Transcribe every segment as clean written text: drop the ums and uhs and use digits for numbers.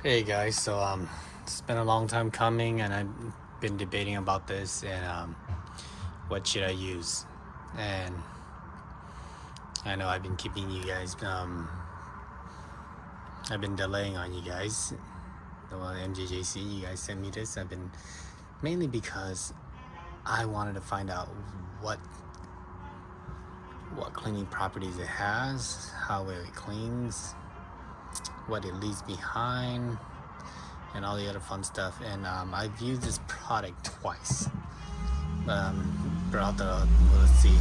Hey guys, it's been a long time coming, and I've been debating about this and what should I use. And I know I've been keeping you guys, I've been delaying on you guys. Well, MJJC, you guys sent me this. I've been mainly because I wanted to find out what cleaning properties it has, how well it cleans, what it leaves behind, and all the other fun stuff. And I've used this product twice. Throughout the, let's see,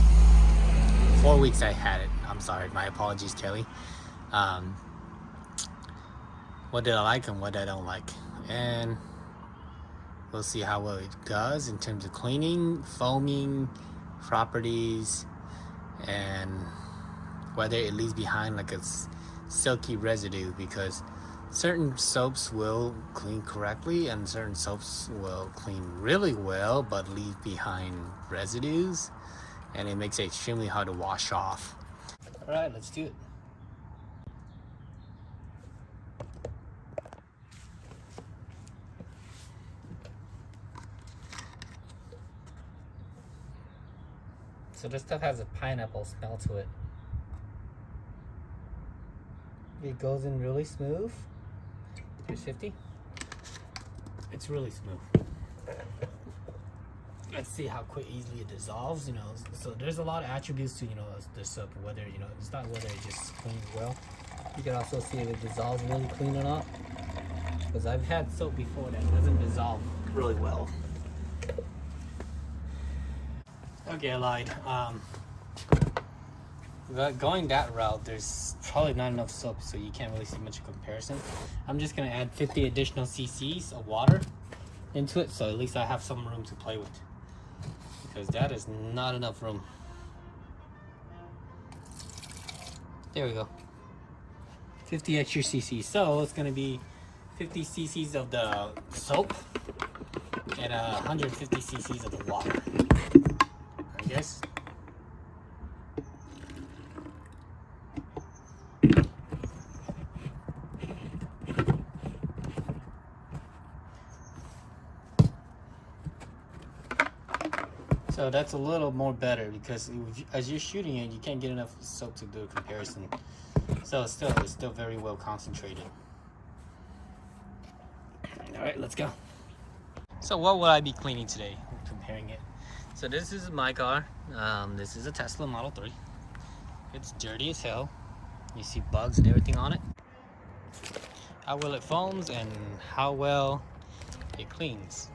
4 weeks I had it. I'm sorry, my apologies, Kelly. What did I like and what I don't like, and we'll see how well it does in terms of cleaning, foaming properties, and whether it leaves behind like a silky residue, because certain soaps will clean correctly and certain soaps will clean really well but leave behind residues, and it makes it extremely hard to wash off. All right, let's do it. So this stuff has a pineapple smell to it. It goes in really smooth. Here's 50. It's really smooth. Let's see how quick easily it dissolves. So there's a lot of attributes to this soap. Whether it's not whether it just cleans well. You can also see if it dissolves really clean or not. Because I've had soap before that doesn't dissolve really well. Okay, I lied. Going that route, there's probably not enough soap, so you can't really see much of comparison. I'm just gonna add 50 additional cc's of water into it, so at least I have some room to play with, because that is not enough room. There we go. 50 extra cc's. So it's gonna be 50 cc's of the soap and 150 cc's of the water, I guess. So that's a little more better, because as you're shooting it, you can't get enough soap to do a comparison. So it's still very well concentrated. All right, let's go. So what would I be cleaning today? Comparing it. So this is my car. This is a Tesla Model 3. It's dirty as hell. You see bugs and everything on it. How well it foams and how well it cleans.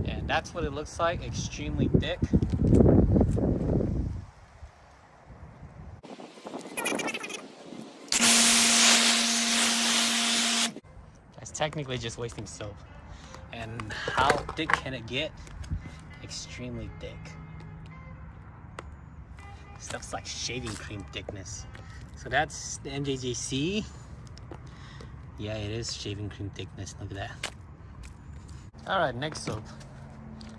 And that's what it looks like, extremely thick. That's technically just wasting soap. And how thick can it get? Extremely thick. Stuff's like shaving cream thickness. So that's the MJJC. Yeah, it is shaving cream thickness. Look at that. All right, next soap.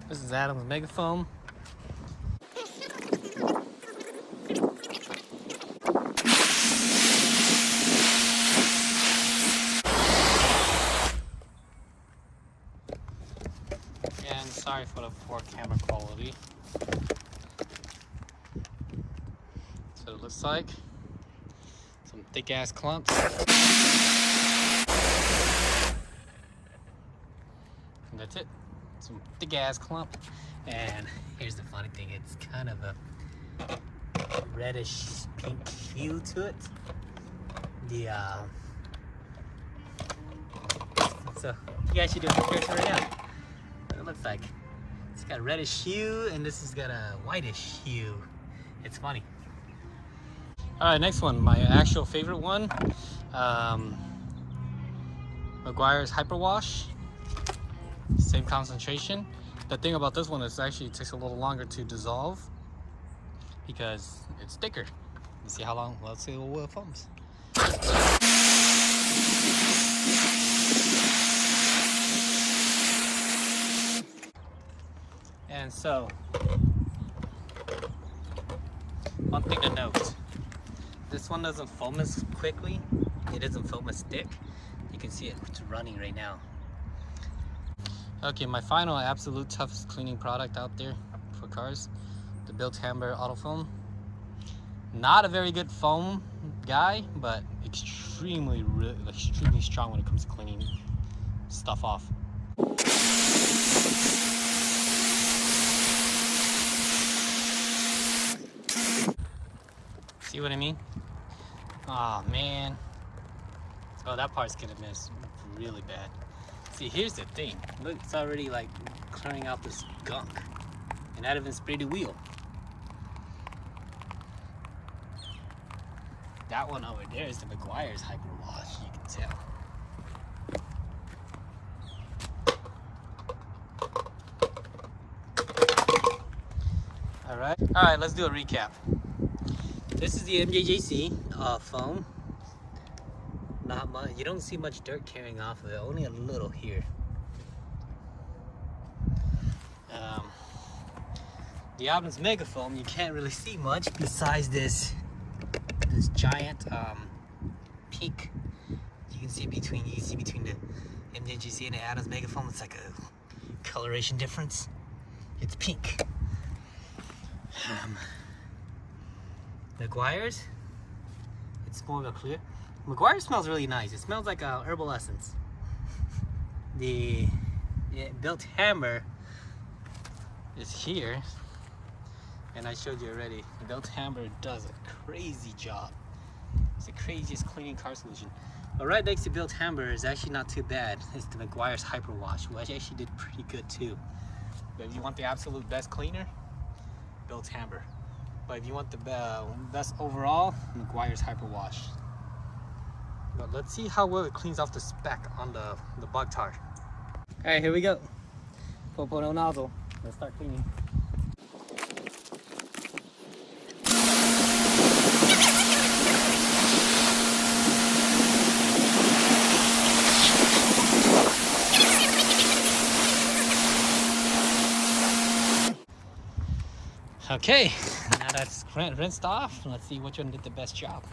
This is Adam's Mega Foam. And sorry for the poor camera quality. So it looks like some thick ass clumps. And that's it. Some thick ass clump. And here's the funny thing, it's kind of a reddish pink hue to it. So you guys should do a comparison right now. What it looks like. It's got a reddish hue and this has got a whitish hue. It's funny. Alright, next one, my actual favorite one. McGuire's Hyperwash. Same concentration. The thing about this one is actually it takes a little longer to dissolve because it's thicker. You see how long? Let's see how well it foams. And so One thing to note, this one doesn't foam as quickly. It doesn't foam as thick. You can see it's running right now. Okay, my final absolute toughest cleaning product out there for cars, the Built Hamber Auto Foam. Not a very good foam guy, but extremely strong when it comes to cleaning stuff off. See what I mean? Oh man. Oh, that part's gonna miss really bad. See, here's the thing. Look, it's already like clearing out this gunk. And I haven't even sprayed the wheel. That one over there is the McGuire's Hyper Wash, you can tell. Alright, let's do a recap. This is the MJJC foam. Not much, you don't see much dirt carrying off of it, only a little here. The Adams Mega Foam, you can't really see much besides this giant peak. You can see between the MJJC and the Adams Mega Foam. It's like a coloration difference. It's pink. McGuire's, it's more of a clear. McGuire smells really nice. It smells like a herbal essence. The Built Hamber is here, and I showed you already. The Built Hamber does a crazy job. It's the craziest cleaning car solution. But right next to Built Hamber is actually not too bad. It's the McGuire's Hyper Wash, which actually did pretty good too. But if you want the absolute best cleaner, Built Hamber. But if you want the best overall, McGuire's Hyper Wash. But let's see how well it cleans off the speck on the bug tar. Alright, here we go. 4.0 nozzle. Let's start cleaning. Okay, now that's rinsed off. Let's see which one did the best job.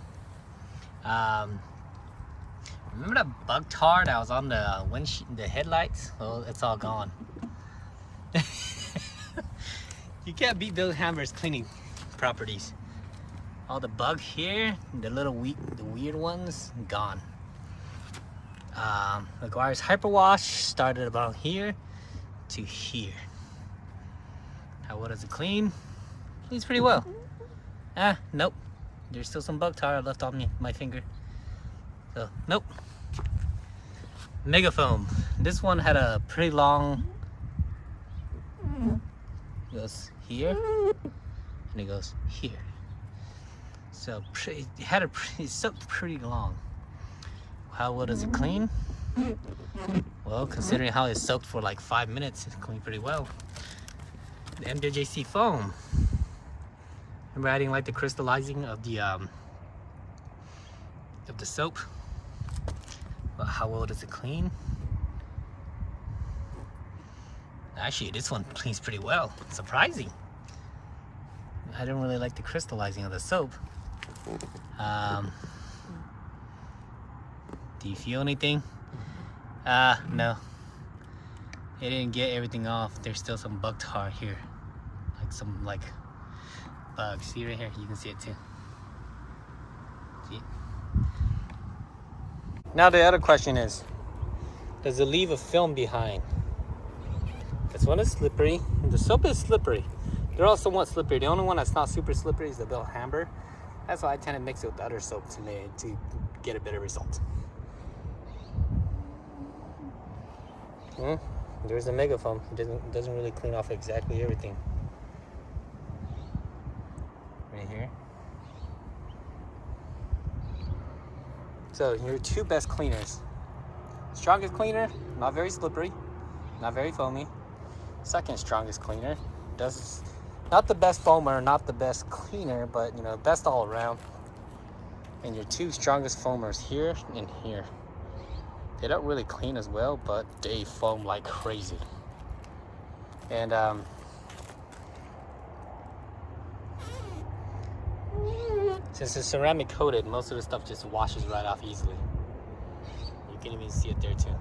Remember that bug tar that was on the headlights? Well, it's all gone. You can't beat Built Hamber's cleaning properties. All the bug here, the weird ones, gone. McGuire's Hyper Wash started about here to here. How well does it clean? Cleans pretty well. Nope. There's still some bug tar left on my finger. So, nope. Mega Foam. This one had a pretty long, goes here, and it goes here. So, it soaked pretty long. How well does it clean? Well, considering how it soaked for like 5 minutes, it cleaned pretty well. The MJJC foam. Remember I didn't like the crystallizing of the soap? But how well does it clean? Actually, this one cleans pretty well. Surprising. I didn't really like the crystallizing of the soap. Do you feel anything? No. It didn't get everything off. There's still some bug tar here. Some bugs. See right here? You can see it too. See? Now the other question is, does it leave a film behind? This one is slippery. The soap is slippery. They're all somewhat slippery. The only one that's not super slippery is the Built Hamber. That's why I tend to mix it with other soap to get a better result. There's the Mega Foam. It doesn't really clean off exactly everything. Right here. So your two best cleaners. Strongest cleaner, not very slippery, not very foamy. Second strongest cleaner, does not the best foamer, not the best cleaner, but best all around. And your two strongest foamers here and here. They don't really clean as well, but they foam like crazy. And Since it's ceramic coated, most of the stuff just washes right off easily. You can even see it there too.